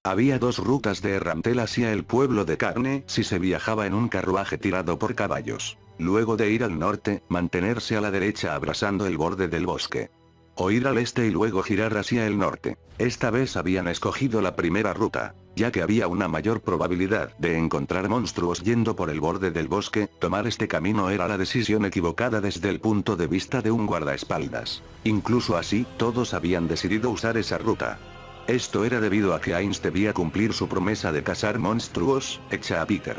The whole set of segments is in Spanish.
Había dos rutas de Errantel hacia el pueblo de Carne si se viajaba en un carruaje tirado por caballos. Luego de ir al norte, mantenerse a la derecha abrazando el borde del bosque. O ir al este y luego girar hacia el norte. Esta vez habían escogido la primera ruta, ya que había una mayor probabilidad de encontrar monstruos yendo por el borde del bosque. Tomar este camino era la decisión equivocada desde el punto de vista de un guardaespaldas. Incluso así, todos habían decidido usar esa ruta. Esto era debido a que Ainz debía cumplir su promesa de cazar monstruos, hecha a Peter.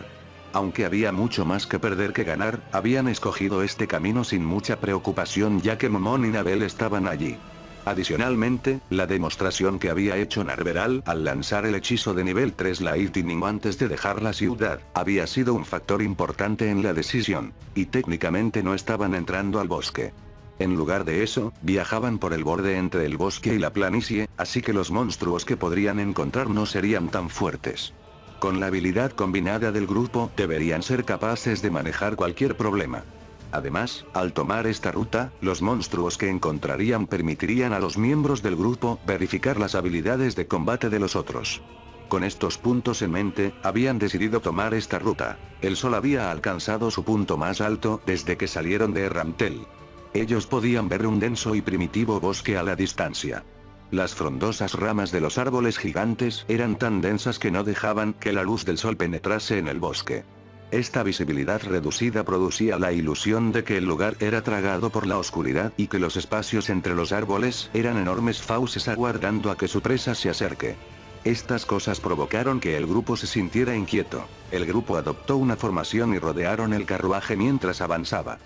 Aunque había mucho más que perder que ganar, habían escogido este camino sin mucha preocupación ya que Momon y Nabel estaban allí. Adicionalmente, la demostración que había hecho Narveral al lanzar el hechizo de nivel 3 Lightning antes de dejar la ciudad, había sido un factor importante en la decisión, y técnicamente no estaban entrando al bosque. En lugar de eso, viajaban por el borde entre el bosque y la planicie, así que los monstruos que podrían encontrar no serían tan fuertes. Con la habilidad combinada del grupo, deberían ser capaces de manejar cualquier problema. Además, al tomar esta ruta, los monstruos que encontrarían permitirían a los miembros del grupo verificar las habilidades de combate de los otros. Con estos puntos en mente, habían decidido tomar esta ruta. El sol había alcanzado su punto más alto desde que salieron de Errantel. Ellos podían ver un denso y primitivo bosque a la distancia. Las frondosas ramas de los árboles gigantes eran tan densas que no dejaban que la luz del sol penetrase en el bosque. Esta visibilidad reducida producía la ilusión de que el lugar era tragado por la oscuridad y que los espacios entre los árboles eran enormes fauces aguardando a que su presa se acerque. Estas cosas provocaron que el grupo se sintiera inquieto. El grupo adoptó una formación y rodearon el carruaje mientras avanzaba.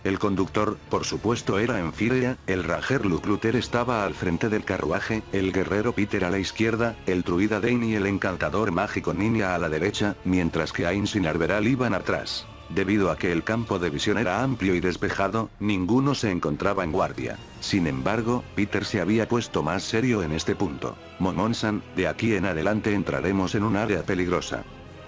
El conductor, por supuesto, era Enfiria, el ranger Lucluter estaba al frente del carruaje, el guerrero Peter a la izquierda, el druida Dane y el encantador mágico Ninja a la derecha, mientras que Ainz y Narveral iban atrás. Debido a que el campo de visión era amplio y despejado, ninguno se encontraba en guardia. Sin embargo, Peter se había puesto más serio en este punto. Momon-san, de aquí en adelante entraremos en un área peligrosa.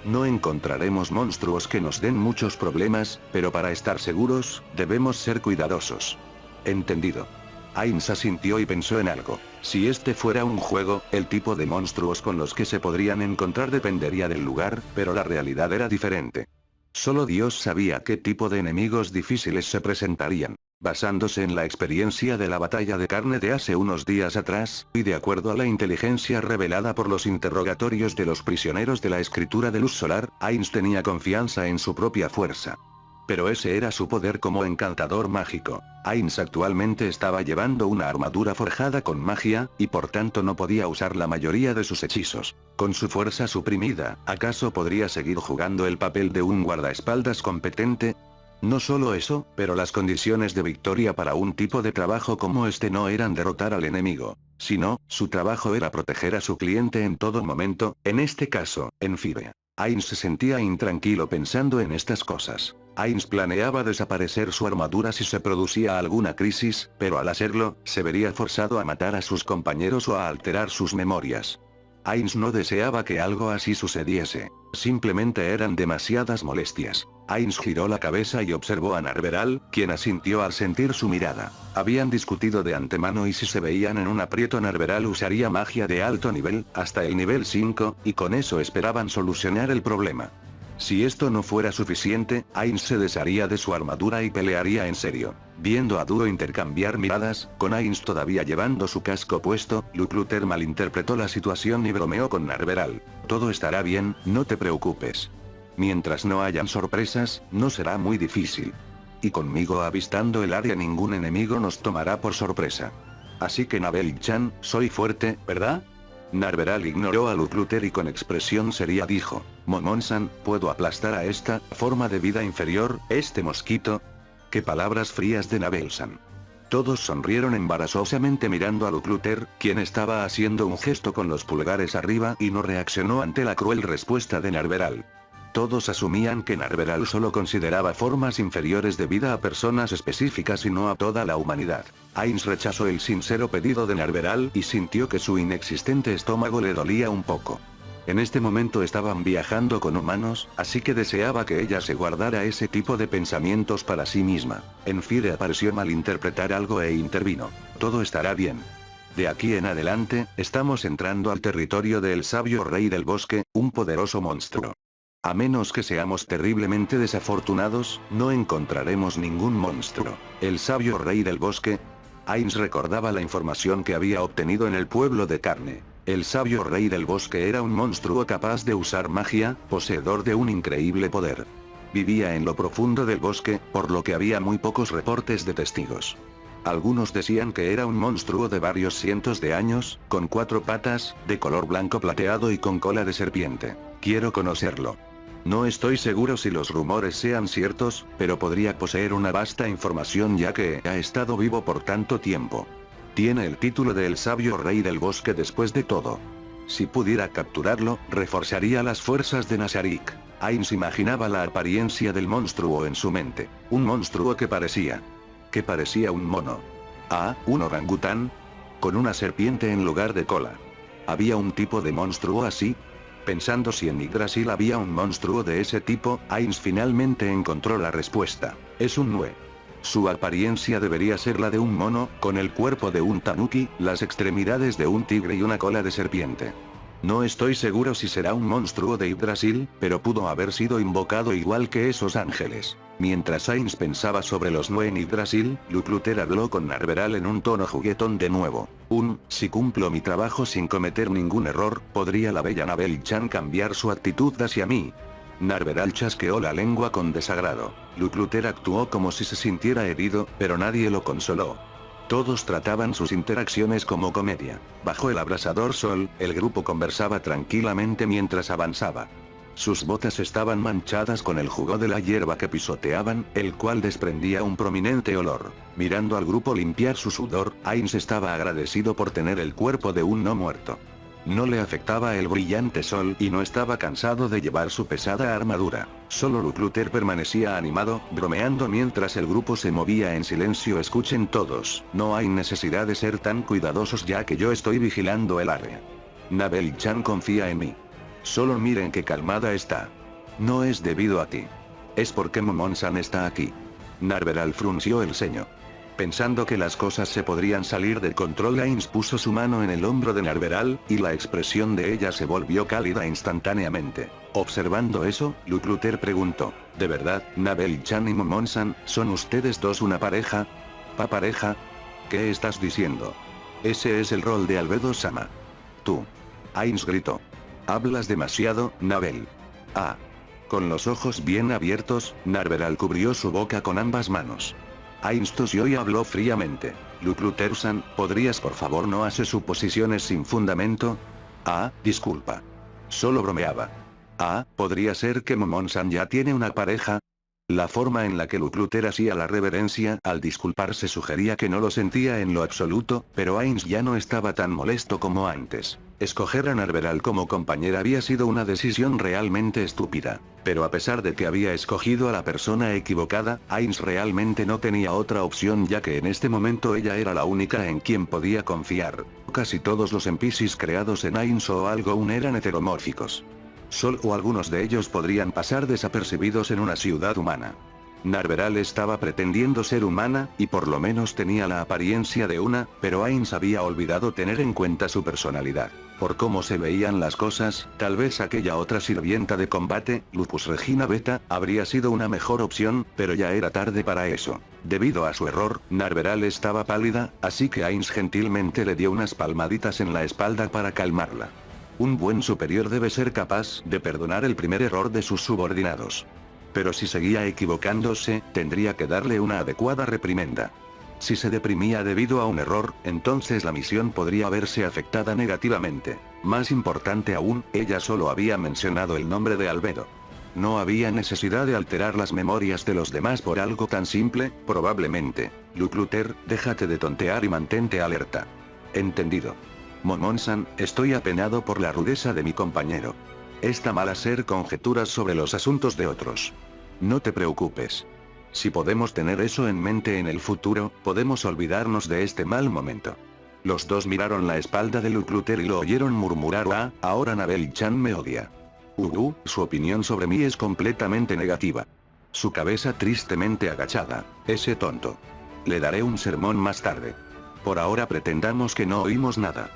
No encontraremos monstruos que nos den muchos problemas, pero para estar seguros, debemos ser cuidadosos. Entendido. Ainz asintió y pensó en algo. Si este fuera un juego, el tipo de monstruos con los que se podrían encontrar dependería del lugar, pero la realidad era diferente. Solo Dios sabía qué tipo de enemigos difíciles se presentarían. Basándose en la experiencia de la batalla de Carne de hace unos días atrás, y de acuerdo a la inteligencia revelada por los interrogatorios de los prisioneros de la escritura de luz solar, Ainz tenía confianza en su propia fuerza. Pero ese era su poder como encantador mágico. Ainz actualmente estaba llevando una armadura forjada con magia, y por tanto no podía usar la mayoría de sus hechizos. Con su fuerza suprimida, ¿acaso podría seguir jugando el papel de un guardaespaldas competente? No solo eso, pero las condiciones de victoria para un tipo de trabajo como este no eran derrotar al enemigo, sino, su trabajo era proteger a su cliente en todo momento, en este caso, Enfiria. Ainz se sentía intranquilo pensando en estas cosas. Ainz planeaba desaparecer su armadura si se producía alguna crisis, pero al hacerlo, se vería forzado a matar a sus compañeros o a alterar sus memorias. Ainz no deseaba que algo así sucediese. Simplemente eran demasiadas molestias. Ainz giró la cabeza y observó a Narveral, quien asintió al sentir su mirada. Habían discutido de antemano y si se veían en un aprieto Narveral usaría magia de alto nivel, hasta el nivel 5, y con eso esperaban solucionar el problema. Si esto no fuera suficiente, Ainz se desharía de su armadura y pelearía en serio. Viendo a Duro intercambiar miradas, con Ainz todavía llevando su casco puesto, Lucluter malinterpretó la situación y bromeó con Narveral. Todo estará bien, no te preocupes. Mientras no hayan sorpresas, no será muy difícil. Y conmigo avistando el área ningún enemigo nos tomará por sorpresa. Así que Nabel-chan, soy fuerte, ¿verdad? Narveral ignoró a Lucluter y con expresión seria dijo, Momon-san, ¿puedo aplastar a esta forma de vida inferior, este mosquito? ¡Qué palabras frías de Nabel-san! Todos sonrieron embarazosamente mirando a Lucluter, quien estaba haciendo un gesto con los pulgares arriba y no reaccionó ante la cruel respuesta de Narveral. Todos asumían que Narveral solo consideraba formas inferiores de vida a personas específicas y no a toda la humanidad. Ainz rechazó el sincero pedido de Narveral y sintió que su inexistente estómago le dolía un poco. En este momento estaban viajando con humanos, así que deseaba que ella se guardara ese tipo de pensamientos para sí misma. Enfiria pareció malinterpretar algo e intervino. Todo estará bien. De aquí en adelante, estamos entrando al territorio del sabio rey del bosque, un poderoso monstruo. A menos que seamos terriblemente desafortunados, no encontraremos ningún monstruo. El sabio rey del bosque. Ainz recordaba la información que había obtenido en el pueblo de Carne. El sabio rey del bosque era un monstruo capaz de usar magia, poseedor de un increíble poder. Vivía en lo profundo del bosque, por lo que había muy pocos reportes de testigos. Algunos decían que era un monstruo de varios cientos de años, con 4 patas, de color blanco plateado y con cola de serpiente. Quiero conocerlo. No estoy seguro si los rumores sean ciertos, pero podría poseer una vasta información ya que ha estado vivo por tanto tiempo. Tiene el título de el sabio rey del bosque después de todo. Si pudiera capturarlo, reforzaría las fuerzas de Nazarik. Ainz imaginaba la apariencia del monstruo en su mente. Un monstruo que parecía un mono. Ah, un orangután. Con una serpiente en lugar de cola. ¿Había un tipo de monstruo así? Pensando si en Yggdrasil había un monstruo de ese tipo, Ainz finalmente encontró la respuesta. Es un nue. Su apariencia debería ser la de un mono, con el cuerpo de un tanuki, las extremidades de un tigre y una cola de serpiente. No estoy seguro si será un monstruo de Yggdrasil, pero pudo haber sido invocado igual que esos ángeles. Mientras Ainz pensaba sobre los nue en Yggdrasil, Lukluter habló con Narveral en un tono juguetón de nuevo. Si cumplo mi trabajo sin cometer ningún error, ¿podría la bella Nabel-chan cambiar su actitud hacia mí? Narveral chasqueó la lengua con desagrado. Lukluter actuó como si se sintiera herido, pero nadie lo consoló. Todos trataban sus interacciones como comedia. Bajo el abrasador sol, el grupo conversaba tranquilamente mientras avanzaba. Sus botas estaban manchadas con el jugo de la hierba que pisoteaban, el cual desprendía un prominente olor. Mirando al grupo limpiar su sudor, Ainz estaba agradecido por tener el cuerpo de un no muerto. No le afectaba el brillante sol y no estaba cansado de llevar su pesada armadura. Solo Lukluter permanecía animado, bromeando mientras el grupo se movía en silencio. Escuchen todos, no hay necesidad de ser tan cuidadosos ya que yo estoy vigilando el área. Nabel-chan confía en mí. Solo miren qué calmada está. No es debido a ti. Es porque Momon-san está aquí. Narveral frunció el ceño. Pensando que las cosas se podrían salir de control, Ainz puso su mano en el hombro de Narveral, y la expresión de ella se volvió cálida instantáneamente. Observando eso, Lukluter preguntó, ¿de verdad, Nabel-chan y Momon-san, son ustedes dos una pareja? ¿Pareja? ¿Qué estás diciendo? Ese es el rol de Albedo-sama. Tú. Ainz gritó. Hablas demasiado, Nabel. Ah. Con los ojos bien abiertos, Narveral cubrió su boca con ambas manos. Ainz tosió y habló fríamente. Lukluter-san, ¿podrías por favor no hacer suposiciones sin fundamento? Ah, disculpa. Solo bromeaba. Ah, ¿podría ser que Momon-san ya tiene una pareja? La forma en la que Lukluter hacía la reverencia al disculparse sugería que no lo sentía en lo absoluto, pero Ainz ya no estaba tan molesto como antes. Escoger a Narveral como compañera había sido una decisión realmente estúpida. Pero a pesar de que había escogido a la persona equivocada, Ainz realmente no tenía otra opción ya que en este momento ella era la única en quien podía confiar. Casi todos los NPCs creados en Ainz o algo eran heteromórficos. Solo algunos de ellos podrían pasar desapercibidos en una ciudad humana. Narveral estaba pretendiendo ser humana, y por lo menos tenía la apariencia de una, pero Ainz había olvidado tener en cuenta su personalidad. Por cómo se veían las cosas, tal vez aquella otra sirvienta de combate, Lupus Regina Beta, habría sido una mejor opción, pero ya era tarde para eso. Debido a su error, Narveral estaba pálida, así que Ainz gentilmente le dio unas palmaditas en la espalda para calmarla. Un buen superior debe ser capaz de perdonar el primer error de sus subordinados. Pero si seguía equivocándose, tendría que darle una adecuada reprimenda. Si se deprimía debido a un error, entonces la misión podría verse afectada negativamente. Más importante aún, ella solo había mencionado el nombre de Albedo. No había necesidad de alterar las memorias de los demás por algo tan simple, probablemente. Lukluter, déjate de tontear y mantente alerta. Entendido. Momon-san, estoy apenado por la rudeza de mi compañero. Está mal hacer conjeturas sobre los asuntos de otros. No te preocupes. Si podemos tener eso en mente en el futuro, podemos olvidarnos de este mal momento. Los dos miraron la espalda de Lukluter y lo oyeron murmurar: ah, ahora Nabel-chan me odia. Su opinión sobre mí es completamente negativa. Su cabeza tristemente agachada. Ese tonto. Le daré un sermón más tarde. Por ahora pretendamos que no oímos nada.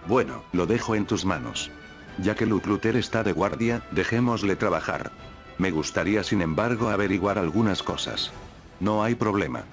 Bueno, lo dejo en tus manos. Ya que Lukluter está de guardia, dejémosle trabajar. Me gustaría sin embargo averiguar algunas cosas. No hay problema.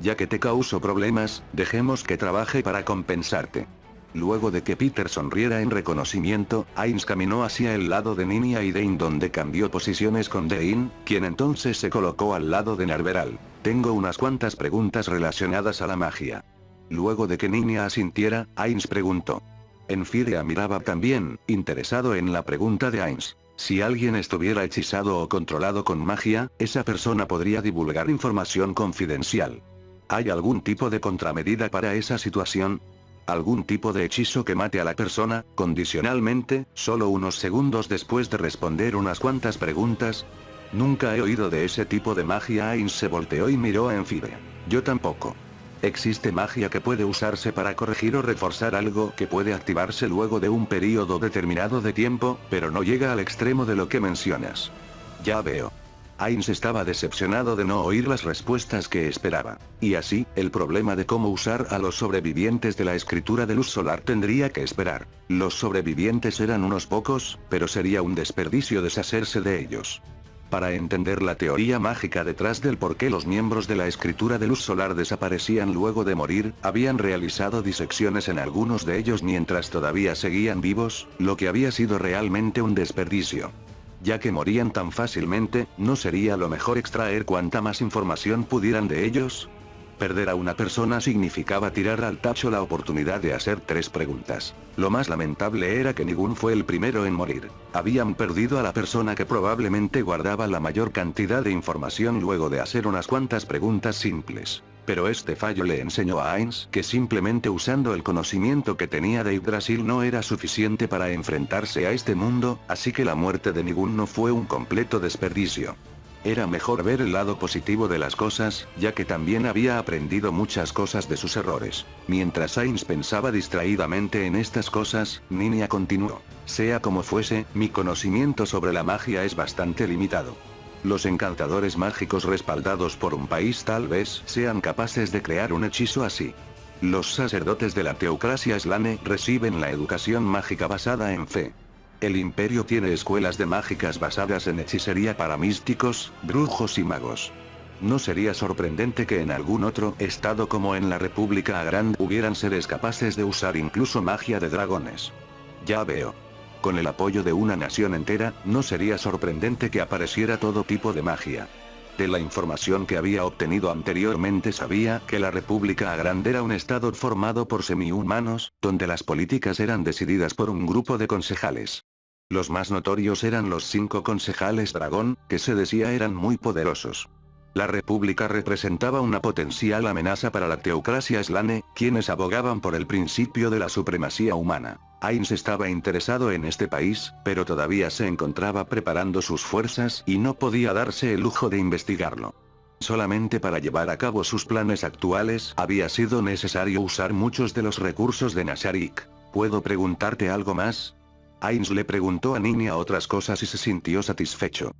Ya que te causo problemas, dejemos que trabaje para compensarte. Luego de que Peter sonriera en reconocimiento, Ainz caminó hacia el lado de Ninia y Dane donde cambió posiciones con Dane, quien entonces se colocó al lado de Narveral. Tengo unas cuantas preguntas relacionadas a la magia. Luego de que Ninia asintiera, Ainz preguntó. Enfiria miraba también, interesado en la pregunta de Ainz. Si alguien estuviera hechizado o controlado con magia, esa persona podría divulgar información confidencial. ¿Hay algún tipo de contramedida para esa situación? ¿Algún tipo de hechizo que mate a la persona, condicionalmente, solo unos segundos después de responder unas cuantas preguntas? Nunca he oído de ese tipo de magia. Ainz se volteó y miró a Enfiria. Yo tampoco. ¿Existe magia que puede usarse para corregir o reforzar algo que puede activarse luego de un periodo determinado de tiempo, pero no llega al extremo de lo que mencionas? Ya veo. Ainz estaba decepcionado de no oír las respuestas que esperaba. Y así, el problema de cómo usar a los sobrevivientes de la escritura de luz solar tendría que esperar. Los sobrevivientes eran unos pocos, pero sería un desperdicio deshacerse de ellos. Para entender la teoría mágica detrás del por qué los miembros de la escritura de luz solar desaparecían luego de morir, habían realizado disecciones en algunos de ellos mientras todavía seguían vivos, lo que había sido realmente un desperdicio. Ya que morían tan fácilmente, ¿no sería lo mejor extraer cuanta más información pudieran de ellos? Perder a una persona significaba tirar al tacho la oportunidad de hacer 3 preguntas. Lo más lamentable era que Nigun fue el primero en morir. Habían perdido a la persona que probablemente guardaba la mayor cantidad de información luego de hacer unas cuantas preguntas simples. Pero este fallo le enseñó a Ainz que simplemente usando el conocimiento que tenía de Yggdrasil no era suficiente para enfrentarse a este mundo, así que la muerte de Nigun no fue un completo desperdicio. Era mejor ver el lado positivo de las cosas, ya que también había aprendido muchas cosas de sus errores. Mientras Ainz pensaba distraídamente en estas cosas, Ninia continuó. Sea como fuese, mi conocimiento sobre la magia es bastante limitado. Los encantadores mágicos respaldados por un país tal vez sean capaces de crear un hechizo así. Los sacerdotes de la teocracia Slane reciben la educación mágica basada en fe. El imperio tiene escuelas de mágicas basadas en hechicería para místicos, brujos y magos. No sería sorprendente que en algún otro estado como en la República Agrand hubieran seres capaces de usar incluso magia de dragones. Ya veo. Con el apoyo de una nación entera, no sería sorprendente que apareciera todo tipo de magia. De la información que había obtenido anteriormente sabía que la República Agrand era un estado formado por semi-humanos, donde las políticas eran decididas por un grupo de concejales. Los más notorios eran los 5 concejales dragón, que se decía eran muy poderosos. La república representaba una potencial amenaza para la teocracia Slane, quienes abogaban por el principio de la supremacía humana. Ainz estaba interesado en este país, pero todavía se encontraba preparando sus fuerzas y no podía darse el lujo de investigarlo. Solamente para llevar a cabo sus planes actuales había sido necesario usar muchos de los recursos de Nasharik. ¿Puedo preguntarte algo más? Ainz le preguntó a Ninia otras cosas y se sintió satisfecho.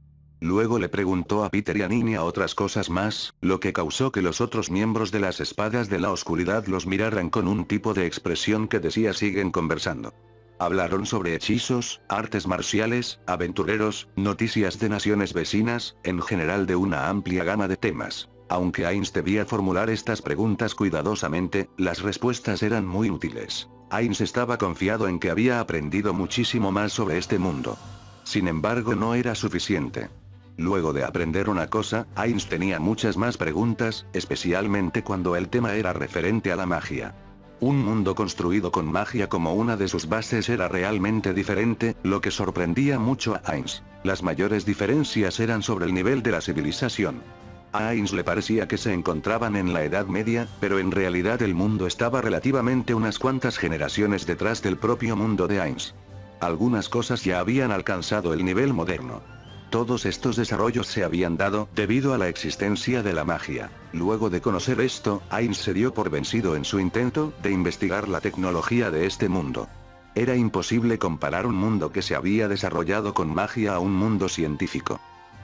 Luego le preguntó a Peter y a Ninia otras cosas más, lo que causó que los otros miembros de las espadas de la oscuridad los miraran con un tipo de expresión que decía siguen conversando. Hablaron sobre hechizos, artes marciales, aventureros, noticias de naciones vecinas, en general de una amplia gama de temas. Aunque Ainz debía formular estas preguntas cuidadosamente, las respuestas eran muy útiles. Ainz estaba confiado en que había aprendido muchísimo más sobre este mundo. Sin embargo, no era suficiente. Luego de aprender una cosa, Ainz tenía muchas más preguntas, especialmente cuando el tema era referente a la magia. Un mundo construido con magia como una de sus bases era realmente diferente, lo que sorprendía mucho a Ainz. Las mayores diferencias eran sobre el nivel de la civilización. A Ainz le parecía que se encontraban en la Edad Media, pero en realidad el mundo estaba relativamente unas cuantas generaciones detrás del propio mundo de Ainz. Algunas cosas ya habían alcanzado el nivel moderno. Todos estos desarrollos se habían dado debido a la existencia de la magia. Luego de conocer esto, Ainz se dio por vencido en su intento de investigar la tecnología de este mundo. Era imposible comparar un mundo que se había desarrollado con magia a un mundo científico.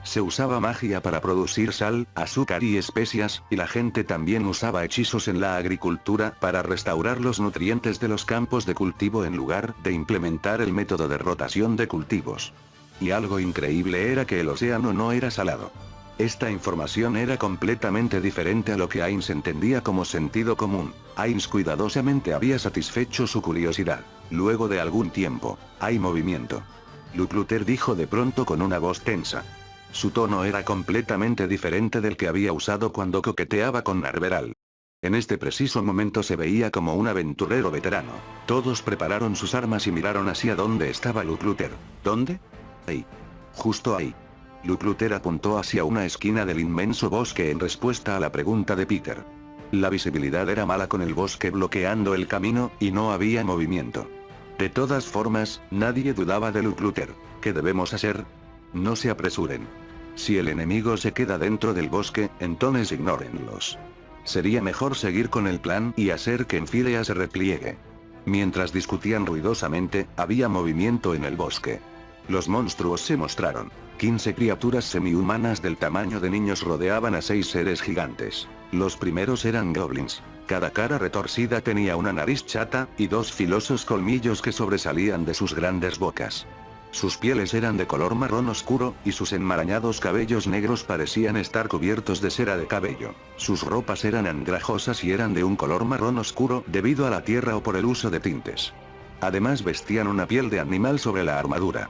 Se usaba magia para producir sal, azúcar y especias, y la gente también usaba hechizos en la agricultura para restaurar los nutrientes de los campos de cultivo en lugar de implementar el método de rotación de cultivos. Y algo increíble era que el océano no era salado. Esta información era completamente diferente a lo que Ainz entendía como sentido común. Ainz cuidadosamente había satisfecho su curiosidad. Luego de algún tiempo, hay movimiento. Lukluter dijo de pronto con una voz tensa. Su tono era completamente diferente del que había usado cuando coqueteaba con Narveral. En este preciso momento se veía como un aventurero veterano. Todos prepararon sus armas y miraron hacia donde estaba Lukluter. ¿Dónde? Ahí. Justo ahí. Lukluter apuntó hacia una esquina del inmenso bosque en respuesta a la pregunta de Peter. La visibilidad era mala con el bosque bloqueando el camino, y no había movimiento. De todas formas, nadie dudaba de Lukluter. ¿Qué debemos hacer? No se apresuren. Si el enemigo se queda dentro del bosque, entonces ignórenlos. Sería mejor seguir con el plan y hacer que Enfilea se repliegue. Mientras discutían ruidosamente, había movimiento en el bosque. Los monstruos se mostraron. 15 criaturas semi-humanas del tamaño de niños rodeaban a 6 seres gigantes. Los primeros eran goblins. Cada cara retorcida tenía una nariz chata, y 2 filosos colmillos que sobresalían de sus grandes bocas. Sus pieles eran de color marrón oscuro, y sus enmarañados cabellos negros parecían estar cubiertos de cera de cabello. Sus ropas eran andrajosas y eran de un color marrón oscuro debido a la tierra o por el uso de tintes. Además vestían una piel de animal sobre la armadura.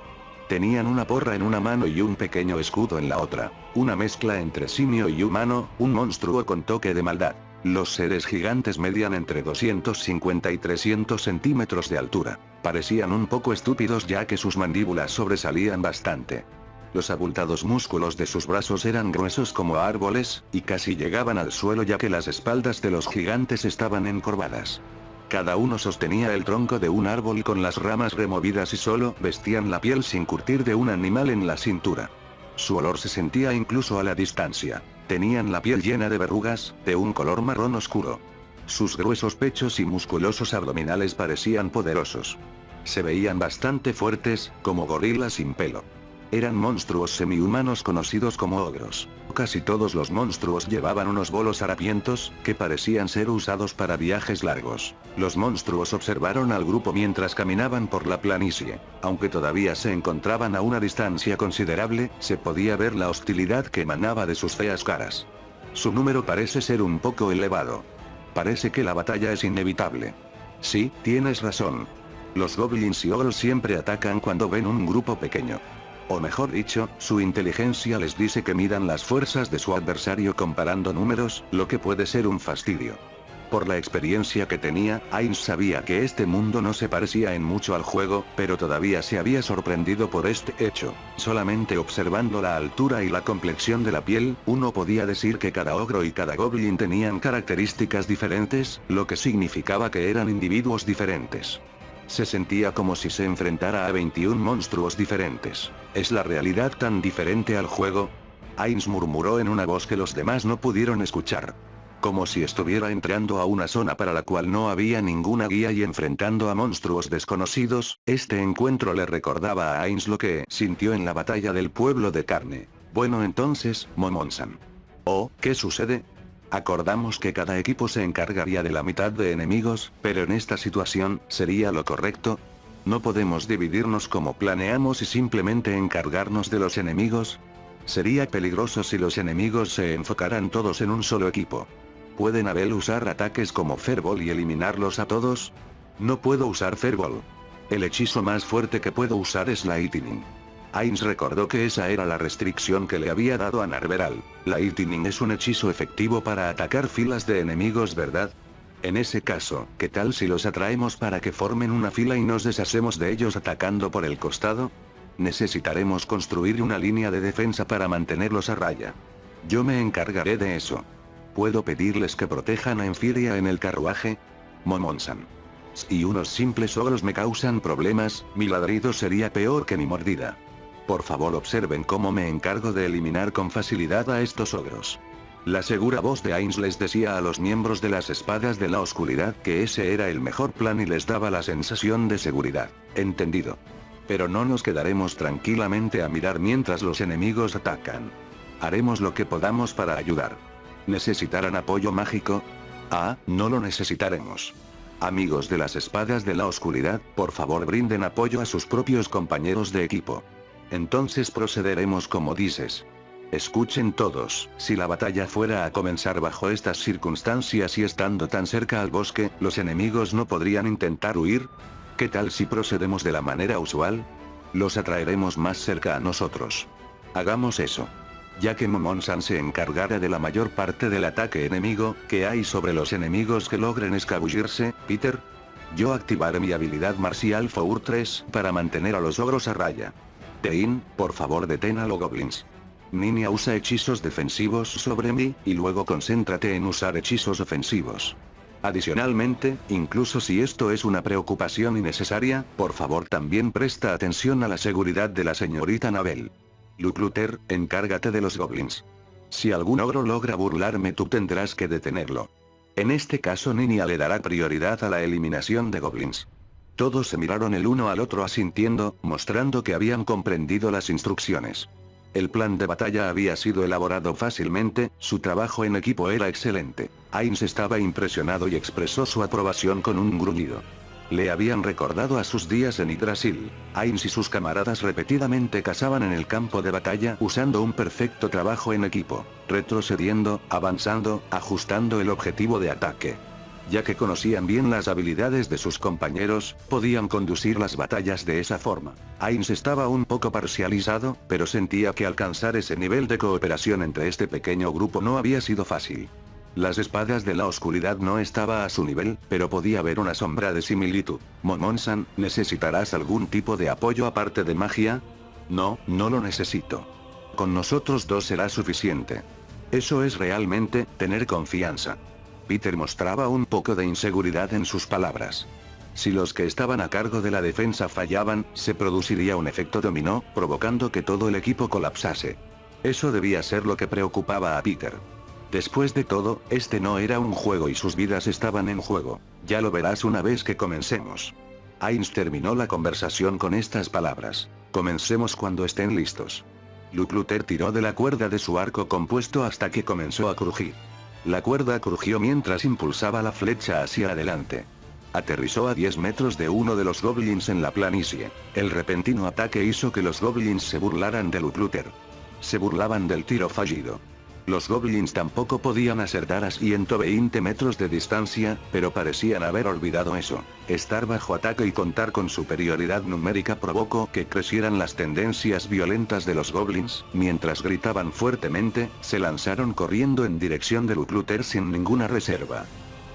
Tenían una porra en una mano y un pequeño escudo en la otra. Una mezcla entre simio y humano, un monstruo con toque de maldad. Los seres gigantes medían entre 250 y 300 centímetros de altura. Parecían un poco estúpidos ya que sus mandíbulas sobresalían bastante. Los abultados músculos de sus brazos eran gruesos como árboles, y casi llegaban al suelo ya que las espaldas de los gigantes estaban encorvadas. Cada uno sostenía el tronco de un árbol con las ramas removidas y solo vestían la piel sin curtir de un animal en la cintura. Su olor se sentía incluso a la distancia. Tenían la piel llena de verrugas, de un color marrón oscuro. Sus gruesos pechos y musculosos abdominales parecían poderosos. Se veían bastante fuertes, como gorilas sin pelo. Eran monstruos semi-humanos conocidos como ogros. Casi todos los monstruos llevaban unos bolos harapientos, que parecían ser usados para viajes largos. Los monstruos observaron al grupo mientras caminaban por la planicie. Aunque todavía se encontraban a una distancia considerable, se podía ver la hostilidad que emanaba de sus feas caras. Su número parece ser un poco elevado. Parece que la batalla es inevitable. Sí, tienes razón. Los goblins y ogros siempre atacan cuando ven un grupo pequeño. O mejor dicho, su inteligencia les dice que midan las fuerzas de su adversario comparando números, lo que puede ser un fastidio. Por la experiencia que tenía, Ainz sabía que este mundo no se parecía en mucho al juego, pero todavía se había sorprendido por este hecho. Solamente observando la altura y la complexión de la piel, uno podía decir que cada ogro y cada goblin tenían características diferentes, lo que significaba que eran individuos diferentes. Se sentía como si se enfrentara a 21 monstruos diferentes. ¿Es la realidad tan diferente al juego? Ainz murmuró en una voz que los demás no pudieron escuchar. Como si estuviera entrando a una zona para la cual no había ninguna guía y enfrentando a monstruos desconocidos, este encuentro le recordaba a Ainz lo que sintió en la batalla del pueblo de carne. Bueno entonces, Momon-san. Oh, ¿qué sucede? Acordamos que cada equipo se encargaría de la mitad de enemigos, pero en esta situación, ¿sería lo correcto? ¿No podemos dividirnos como planeamos y simplemente encargarnos de los enemigos? Sería peligroso si los enemigos se enfocaran todos en un solo equipo. ¿Pueden Abel usar ataques como Fireball y eliminarlos a todos? No puedo usar Fireball. El hechizo más fuerte que puedo usar es Lightning. Ainz recordó que esa era la restricción que le había dado a Narveral. Lightning es un hechizo efectivo para atacar filas de enemigos, ¿verdad? En ese caso, ¿qué tal si los atraemos para que formen una fila y nos deshacemos de ellos atacando por el costado? Necesitaremos construir una línea de defensa para mantenerlos a raya. Yo me encargaré de eso. ¿Puedo pedirles que protejan a Enfiria en el carruaje? Momon-san. Si unos simples ogros me causan problemas, mi ladrido sería peor que mi mordida. Por favor observen cómo me encargo de eliminar con facilidad a estos ogros. La segura voz de Ainz les decía a los miembros de las espadas de la oscuridad que ese era el mejor plan y les daba la sensación de seguridad. Entendido. Pero no nos quedaremos tranquilamente a mirar mientras los enemigos atacan. Haremos lo que podamos para ayudar. ¿Necesitarán apoyo mágico? Ah, no lo necesitaremos. Amigos de las espadas de la oscuridad, por favor brinden apoyo a sus propios compañeros de equipo. Entonces procederemos como dices. Escuchen todos, si la batalla fuera a comenzar bajo estas circunstancias y estando tan cerca al bosque, ¿los enemigos no podrían intentar huir? ¿Qué tal si procedemos de la manera usual? Los atraeremos más cerca a nosotros. Hagamos eso. Ya que Momon-san se encargará de la mayor parte del ataque enemigo, ¿qué hay sobre los enemigos que logren escabullirse, Peter? Yo activaré mi habilidad marcial Four 3 para mantener a los ogros a raya. Tein, por favor detén a los goblins. Ninia usa hechizos defensivos sobre mí, y luego concéntrate en usar hechizos ofensivos. Adicionalmente, incluso si esto es una preocupación innecesaria, por favor también presta atención a la seguridad de la señorita Nabel. Lukluter, encárgate de los goblins. Si algún ogro logra burlarme tú tendrás que detenerlo. En este caso Ninia le dará prioridad a la eliminación de goblins. Todos se miraron el uno al otro asintiendo, mostrando que habían comprendido las instrucciones. El plan de batalla había sido elaborado fácilmente, su trabajo en equipo era excelente. Ainz estaba impresionado y expresó su aprobación con un gruñido. Le habían recordado a sus días en Yggdrasil. Ainz y sus camaradas repetidamente cazaban en el campo de batalla usando un perfecto trabajo en equipo, retrocediendo, avanzando, ajustando el objetivo de ataque. Ya que conocían bien las habilidades de sus compañeros, podían conducir las batallas de esa forma. Ainz estaba un poco parcializado, pero sentía que alcanzar ese nivel de cooperación entre este pequeño grupo no había sido fácil. Las espadas de la oscuridad no estaba a su nivel, pero podía ver una sombra de similitud. Momon-san, ¿necesitarás algún tipo de apoyo aparte de magia? No, no lo necesito. Con nosotros dos será suficiente. Eso es realmente, tener confianza. Peter mostraba un poco de inseguridad en sus palabras. Si los que estaban a cargo de la defensa fallaban, se produciría un efecto dominó, provocando que todo el equipo colapsase. Eso debía ser lo que preocupaba a Peter. Después de todo, este no era un juego y sus vidas estaban en juego. Ya lo verás una vez que comencemos. Ainz terminó la conversación con estas palabras. Comencemos cuando estén listos. Lukluter tiró de la cuerda de su arco compuesto hasta que comenzó a crujir. La cuerda crujió mientras impulsaba la flecha hacia adelante. Aterrizó a 10 metros de uno de los goblins en la planicie. El repentino ataque hizo que los goblins se burlaran de Lukluter. Se burlaban del tiro fallido. Los goblins tampoco podían acertar a 120 metros de distancia, pero parecían haber olvidado eso. Estar bajo ataque y contar con superioridad numérica provocó que crecieran las tendencias violentas de los goblins. Mientras gritaban fuertemente, se lanzaron corriendo en dirección de Lukluter sin ninguna reserva.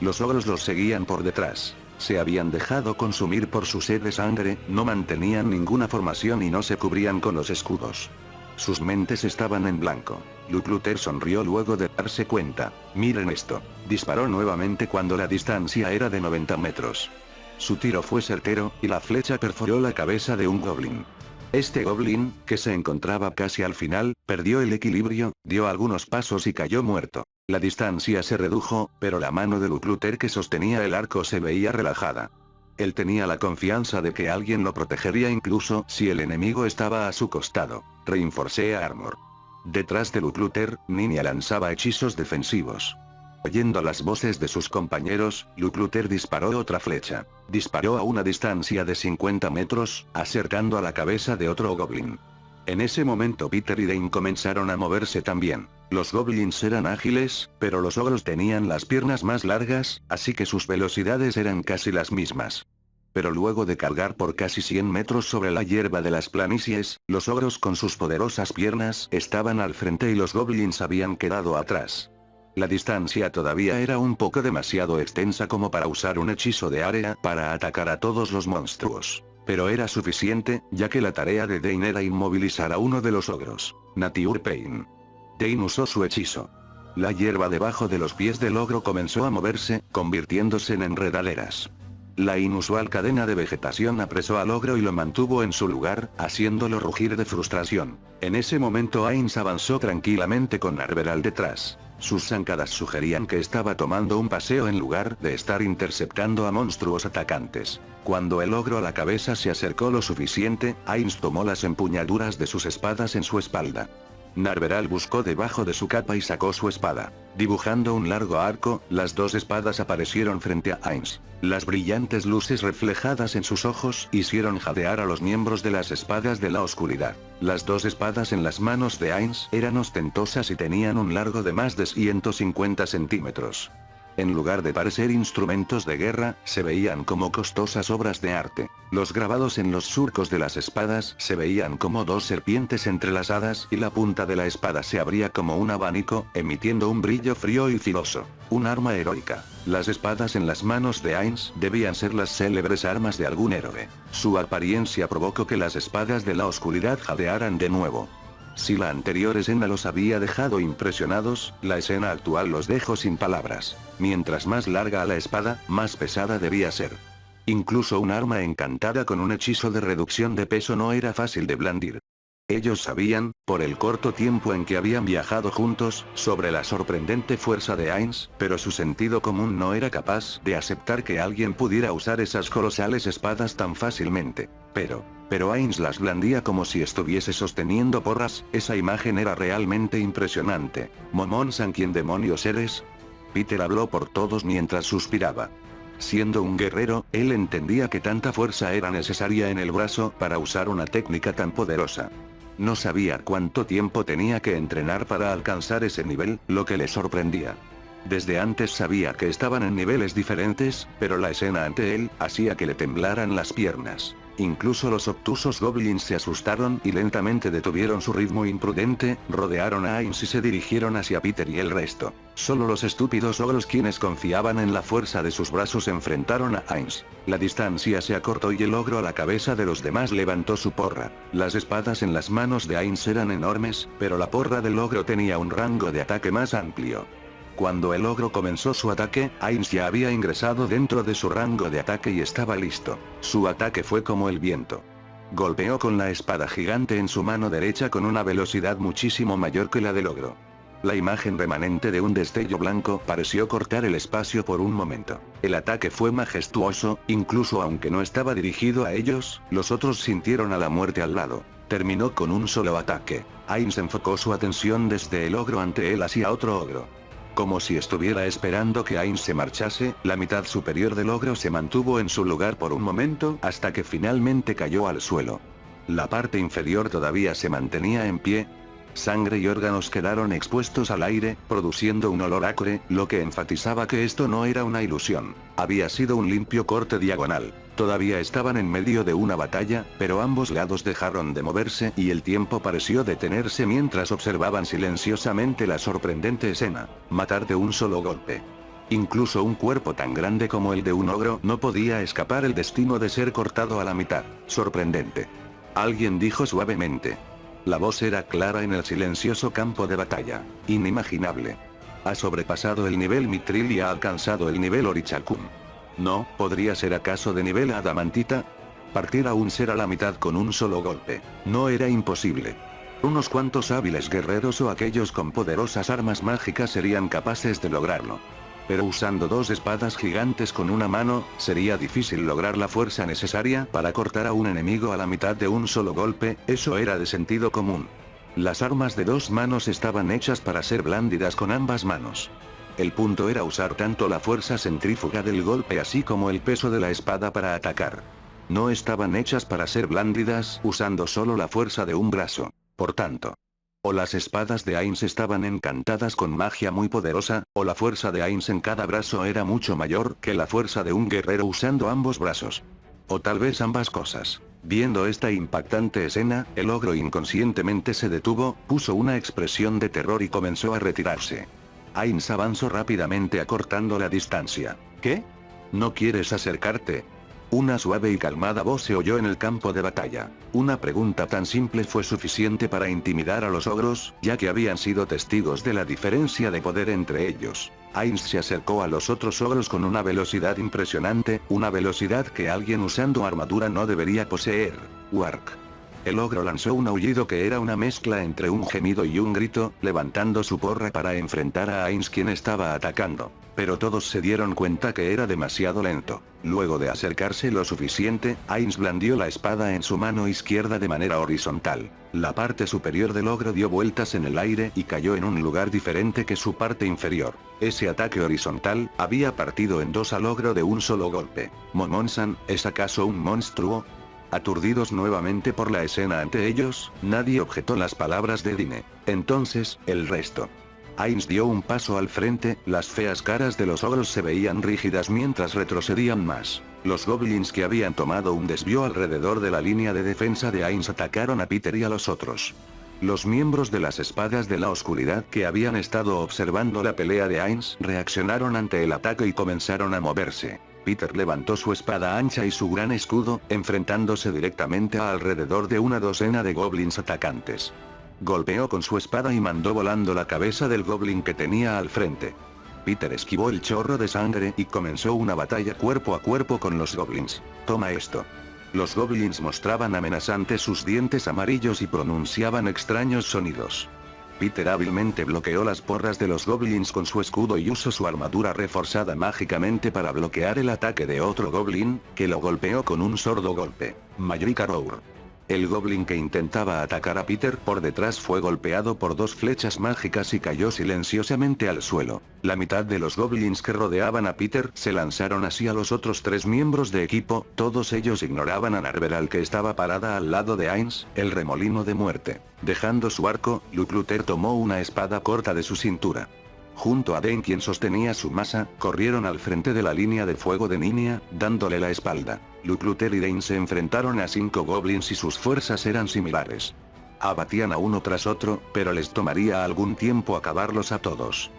Los ogros los seguían por detrás. Se habían dejado consumir por su sed de sangre, no mantenían ninguna formación y no se cubrían con los escudos. Sus mentes estaban en blanco. Lukluter sonrió luego de darse cuenta. Miren esto. Disparó nuevamente cuando la distancia era de 90 metros. Su tiro fue certero, y la flecha perforó la cabeza de un goblin. Este goblin, que se encontraba casi al final, perdió el equilibrio, dio algunos pasos y cayó muerto. La distancia se redujo, pero la mano de Lukluter que sostenía el arco se veía relajada. Él tenía la confianza de que alguien lo protegería incluso si el enemigo estaba a su costado. Reinforcé Armor. Detrás de Lukluter, Ninia lanzaba hechizos defensivos. Oyendo las voces de sus compañeros, Lukluter disparó otra flecha. Disparó a una distancia de 50 metros, acercando a la cabeza de otro goblin. En ese momento Peter y Dane comenzaron a moverse también. Los goblins eran ágiles, pero los ogros tenían las piernas más largas, así que sus velocidades eran casi las mismas. Pero luego de cargar por casi 100 metros sobre la hierba de las planicies, los ogros con sus poderosas piernas estaban al frente y los goblins habían quedado atrás. La distancia todavía era un poco demasiado extensa como para usar un hechizo de área para atacar a todos los monstruos. Pero era suficiente, ya que la tarea de Dane era inmovilizar a uno de los ogros. Nature Pain. Dane usó su hechizo. La hierba debajo de los pies del ogro comenzó a moverse, convirtiéndose en enredaderas. La inusual cadena de vegetación apresó al ogro y lo mantuvo en su lugar, haciéndolo rugir de frustración. En ese momento Ainz avanzó tranquilamente con Arberal detrás. Sus zancadas sugerían que estaba tomando un paseo en lugar de estar interceptando a monstruos atacantes. Cuando el ogro a la cabeza se acercó lo suficiente, Ainz tomó las empuñaduras de sus espadas en su espalda. Narveral buscó debajo de su capa y sacó su espada. Dibujando un largo arco, las dos espadas aparecieron frente a Ainz. Las brillantes luces reflejadas en sus ojos hicieron jadear a los miembros de las espadas de la oscuridad. Las dos espadas en las manos de Ainz eran ostentosas y tenían un largo de más de 150 centímetros. En lugar de parecer instrumentos de guerra, se veían como costosas obras de arte. Los grabados en los surcos de las espadas se veían como dos serpientes entrelazadas y la punta de la espada se abría como un abanico, emitiendo un brillo frío y filoso. Un arma heroica. Las espadas en las manos de Ainz debían ser las célebres armas de algún héroe. Su apariencia provocó que las espadas de la oscuridad jadearan de nuevo. Si la anterior escena los había dejado impresionados, la escena actual los dejó sin palabras. Mientras más larga la espada, más pesada debía ser. Incluso un arma encantada con un hechizo de reducción de peso no era fácil de blandir. Ellos sabían, por el corto tiempo en que habían viajado juntos, sobre la sorprendente fuerza de Ainz, pero su sentido común no era capaz de aceptar que alguien pudiera usar esas colosales espadas tan fácilmente. Pero Ainz las blandía como si estuviese sosteniendo porras. Esa imagen era realmente impresionante. Momon-san, ¿quién demonios eres? Peter habló por todos mientras suspiraba. Siendo un guerrero, él entendía que tanta fuerza era necesaria en el brazo para usar una técnica tan poderosa. No sabía cuánto tiempo tenía que entrenar para alcanzar ese nivel, lo que le sorprendía. Desde antes sabía que estaban en niveles diferentes, pero la escena ante él hacía que le temblaran las piernas. Incluso los obtusos goblins se asustaron y lentamente detuvieron su ritmo imprudente, rodearon a Ainz y se dirigieron hacia Peter y el resto. Solo los estúpidos ogros, quienes confiaban en la fuerza de sus brazos, enfrentaron a Ainz. La distancia se acortó y el ogro a la cabeza de los demás levantó su porra. Las espadas en las manos de Ainz eran enormes, pero la porra del ogro tenía un rango de ataque más amplio. Cuando el ogro comenzó su ataque, Ainz ya había ingresado dentro de su rango de ataque y estaba listo. Su ataque fue como el viento. Golpeó con la espada gigante en su mano derecha con una velocidad muchísimo mayor que la del ogro. La imagen remanente de un destello blanco pareció cortar el espacio por un momento. El ataque fue majestuoso, incluso aunque no estaba dirigido a ellos, los otros sintieron a la muerte al lado. Terminó con un solo ataque. Ainz enfocó su atención desde el ogro ante él hacia otro ogro. Como si estuviera esperando que Ainz se marchase, la mitad superior del ogro se mantuvo en su lugar por un momento hasta que finalmente cayó al suelo. La parte inferior todavía se mantenía en pie. Sangre y órganos quedaron expuestos al aire, produciendo un olor acre, lo que enfatizaba que esto no era una ilusión. Había sido un limpio corte diagonal. Todavía estaban en medio de una batalla, pero ambos lados dejaron de moverse y el tiempo pareció detenerse mientras observaban silenciosamente la sorprendente escena. Matar de un solo golpe. Incluso un cuerpo tan grande como el de un ogro no podía escapar el destino de ser cortado a la mitad. Sorprendente. Alguien dijo suavemente. La voz era clara en el silencioso campo de batalla. Inimaginable. Ha sobrepasado el nivel Mithril y ha alcanzado el nivel Orichakun. ¿No podría ser acaso de nivel Adamantita? Partir a un ser a la mitad con un solo golpe. No era imposible. Unos cuantos hábiles guerreros o aquellos con poderosas armas mágicas serían capaces de lograrlo. Pero usando dos espadas gigantes con una mano, sería difícil lograr la fuerza necesaria para cortar a un enemigo a la mitad de un solo golpe. Eso era de sentido común. Las armas de dos manos estaban hechas para ser blandidas con ambas manos. El punto era usar tanto la fuerza centrífuga del golpe así como el peso de la espada para atacar. No estaban hechas para ser blandidas usando solo la fuerza de un brazo. Por tanto, o las espadas de Ainz estaban encantadas con magia muy poderosa, o la fuerza de Ainz en cada brazo era mucho mayor que la fuerza de un guerrero usando ambos brazos. O tal vez ambas cosas. Viendo esta impactante escena, el ogro inconscientemente se detuvo, puso una expresión de terror y comenzó a retirarse. Ainz avanzó rápidamente acortando la distancia. ¿Qué? ¿No quieres acercarte? Una suave y calmada voz se oyó en el campo de batalla. Una pregunta tan simple fue suficiente para intimidar a los ogros, ya que habían sido testigos de la diferencia de poder entre ellos. Ainz se acercó a los otros ogros con una velocidad impresionante, una velocidad que alguien usando armadura no debería poseer. Wark. El ogro lanzó un aullido que era una mezcla entre un gemido y un grito, levantando su porra para enfrentar a Ainz, quien estaba atacando. Pero todos se dieron cuenta que era demasiado lento. Luego de acercarse lo suficiente, Ainz blandió la espada en su mano izquierda de manera horizontal. La parte superior del ogro dio vueltas en el aire y cayó en un lugar diferente que su parte inferior. Ese ataque horizontal había partido en dos al ogro de un solo golpe. ¿Momon-san, es acaso un monstruo? Aturdidos nuevamente por la escena ante ellos, nadie objetó las palabras de Dine. Entonces, el resto. Ainz dio un paso al frente, las feas caras de los ogros se veían rígidas mientras retrocedían más. Los goblins que habían tomado un desvío alrededor de la línea de defensa de Ainz atacaron a Peter y a los otros. Los miembros de las espadas de la oscuridad que habían estado observando la pelea de Ainz reaccionaron ante el ataque y comenzaron a moverse. Peter levantó su espada ancha y su gran escudo, enfrentándose directamente a alrededor de una docena de goblins atacantes. Golpeó con su espada y mandó volando la cabeza del goblin que tenía al frente. Peter esquivó el chorro de sangre y comenzó una batalla cuerpo a cuerpo con los goblins. Toma esto. Los goblins mostraban amenazantes sus dientes amarillos y pronunciaban extraños sonidos. Peter hábilmente bloqueó las porras de los goblins con su escudo y usó su armadura reforzada mágicamente para bloquear el ataque de otro goblin, que lo golpeó con un sordo golpe. Magic Roar. El goblin que intentaba atacar a Peter por detrás fue golpeado por dos flechas mágicas y cayó silenciosamente al suelo. La mitad de los goblins que rodeaban a Peter se lanzaron hacia los otros tres miembros de equipo, todos ellos ignoraban a Narveral que estaba parada al lado de Ainz, el remolino de muerte. Dejando su arco, Lukluter tomó una espada corta de su cintura. Junto a Den, quien sostenía su masa, corrieron al frente de la línea de fuego de Ninia, dándole la espalda. Lukluter y Den se enfrentaron a 5 goblins y sus fuerzas eran similares. Abatían a uno tras otro, pero les tomaría algún tiempo acabarlos a todos.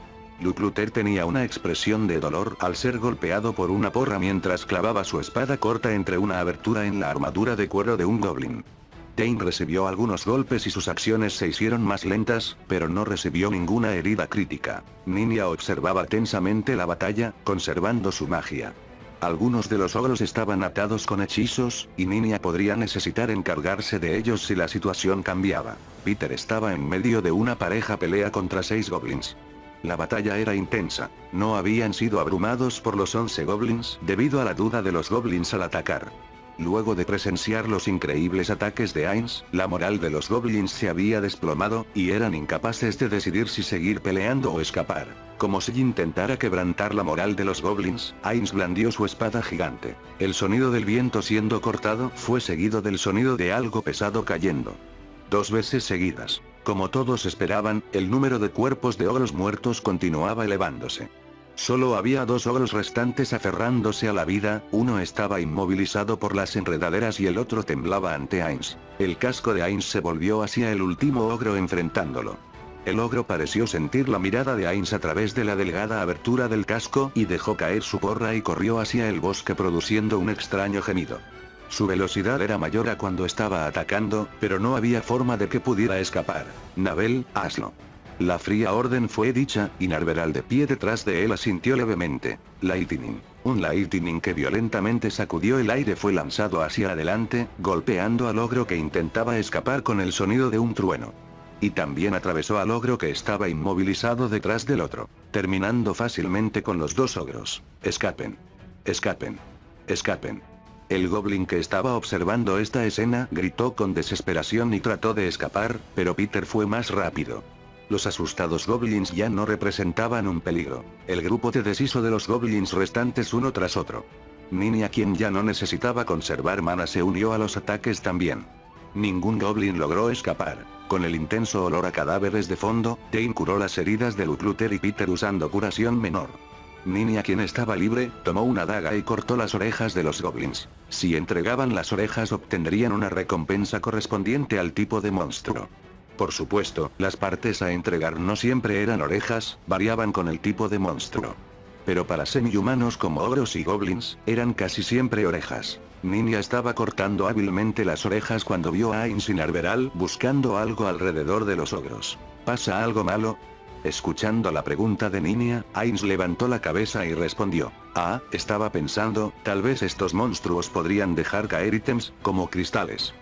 Lukluter tenía una expresión de dolor al ser golpeado por una porra mientras clavaba su espada corta entre una abertura en la armadura de cuero de un goblin. Dane recibió algunos golpes y sus acciones se hicieron más lentas, pero no recibió ninguna herida crítica. Ninia observaba tensamente la batalla, conservando su magia. Algunos de los ogros estaban atados con hechizos, y Ninia podría necesitar encargarse de ellos si la situación cambiaba. Peter estaba en medio de una pareja pelea contra 6 goblins. La batalla era intensa. No habían sido abrumados por los 11 goblins debido a la duda de los goblins al atacar. Luego de presenciar los increíbles ataques de Ainz, la moral de los goblins se había desplomado, y eran incapaces de decidir si seguir peleando o escapar. Como si intentara quebrantar la moral de los goblins, Ainz blandió su espada gigante. El sonido del viento siendo cortado fue seguido del sonido de algo pesado cayendo. 2 veces seguidas. Como todos esperaban, el número de cuerpos de ogros muertos continuaba elevándose. Solo había 2 ogros restantes aferrándose a la vida, uno estaba inmovilizado por las enredaderas y el otro temblaba ante Ainz. El casco de Ainz se volvió hacia el último ogro enfrentándolo. El ogro pareció sentir la mirada de Ainz a través de la delgada abertura del casco y dejó caer su porra y corrió hacia el bosque produciendo un extraño gemido. Su velocidad era mayor a cuando estaba atacando, pero no había forma de que pudiera escapar. Nabel, hazlo. La fría orden fue dicha, y Narveral de pie detrás de él asintió levemente. Lightning. Un lightning que violentamente sacudió el aire fue lanzado hacia adelante, golpeando al ogro que intentaba escapar con el sonido de un trueno. Y también atravesó al ogro que estaba inmovilizado detrás del otro, terminando fácilmente con los 2 ogros. Escapen. Escapen. Escapen. El goblin que estaba observando esta escena gritó con desesperación y trató de escapar, pero Peter fue más rápido. Los asustados goblins ya no representaban un peligro. El grupo se deshizo de los goblins restantes uno tras otro. Ninia, quien ya no necesitaba conservar mana, se unió a los ataques también. Ningún goblin logró escapar. Con el intenso olor a cadáveres de fondo, Dane curó las heridas de Lukluter y Peter usando curación menor. Ninia, quien estaba libre, tomó una daga y cortó las orejas de los goblins. Si entregaban las orejas obtendrían una recompensa correspondiente al tipo de monstruo. Por supuesto, las partes a entregar no siempre eran orejas, variaban con el tipo de monstruo. Pero para semi-humanos como ogros y goblins, eran casi siempre orejas. Ninia estaba cortando hábilmente las orejas cuando vio a Ainz y Narveral buscando algo alrededor de los ogros. ¿Pasa algo malo? Escuchando la pregunta de Ninia, Ainz levantó la cabeza y respondió. Estaba pensando, tal vez estos monstruos podrían dejar caer ítems, como cristales.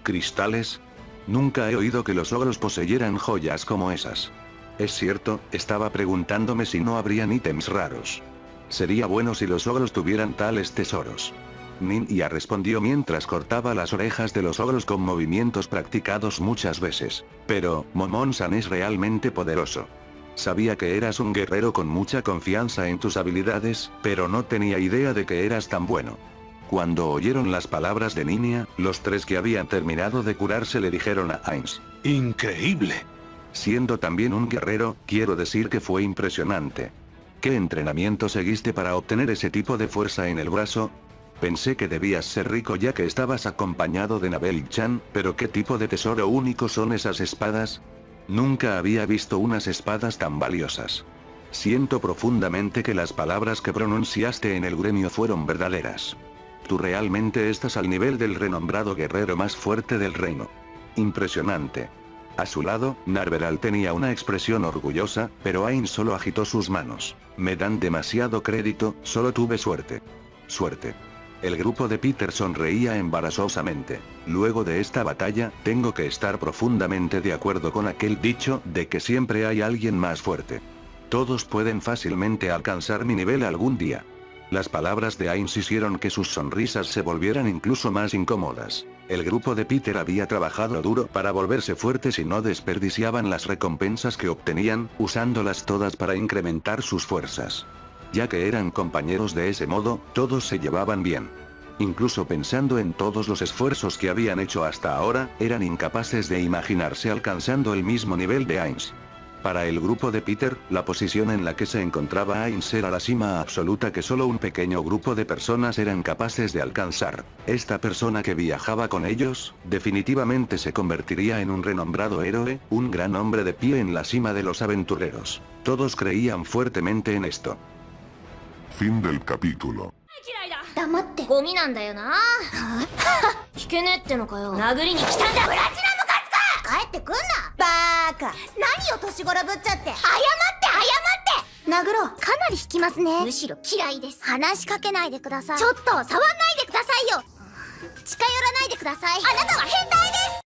¿Cristales? Nunca he oído que los ogros poseyeran joyas como esas. Es cierto, estaba preguntándome si no habrían ítems raros. Sería bueno si los ogros tuvieran tales tesoros. Ninja respondió mientras cortaba las orejas de los ogros con movimientos practicados muchas veces. Pero, Momon-san es realmente poderoso. Sabía que eras un guerrero con mucha confianza en tus habilidades, pero no tenía idea de que eras tan bueno. Cuando oyeron las palabras de Ninja, los tres que habían terminado de curarse le dijeron a Ainz: ¡Increíble! Siendo también un guerrero, quiero decir que fue impresionante. ¿Qué entrenamiento seguiste para obtener ese tipo de fuerza en el brazo? Pensé que debías ser rico ya que estabas acompañado de Nabeli-chan, pero ¿qué tipo de tesoro único son esas espadas? Nunca había visto unas espadas tan valiosas. Siento profundamente que las palabras que pronunciaste en el gremio fueron verdaderas. Tú realmente estás al nivel del renombrado guerrero más fuerte del reino. Impresionante. A su lado, Narveral tenía una expresión orgullosa, pero Ainz solo agitó sus manos. Me dan demasiado crédito, solo tuve suerte. Suerte. El grupo de Peter sonreía embarazosamente. Luego de esta batalla, tengo que estar profundamente de acuerdo con aquel dicho de que siempre hay alguien más fuerte. Todos pueden fácilmente alcanzar mi nivel algún día. Las palabras de Ainz hicieron que sus sonrisas se volvieran incluso más incómodas. El grupo de Peter había trabajado duro para volverse fuertes y no desperdiciaban las recompensas que obtenían, usándolas todas para incrementar sus fuerzas. Ya que eran compañeros de ese modo, todos se llevaban bien. Incluso pensando en todos los esfuerzos que habían hecho hasta ahora, eran incapaces de imaginarse alcanzando el mismo nivel de Ainz. Para el grupo de Peter, la posición en la que se encontraba Ainz era la cima absoluta que solo un pequeño grupo de personas eran capaces de alcanzar. Esta persona que viajaba con ellos, definitivamente se convertiría en un renombrado héroe, un gran hombre de pie en la cima de los aventureros. Todos creían fuertemente en esto. Fin del capítulo. 黙ってゴミなんだよな聞けねえってのかよ殴りに来たんだブラチナムカツカ帰ってくんなバーカ何を年頃ぶっちゃって謝って殴ろうかなり引きますねむしろ嫌いです話しかけないでくださいちょっと触んないでくださいよ近寄らないでくださいあなたは変態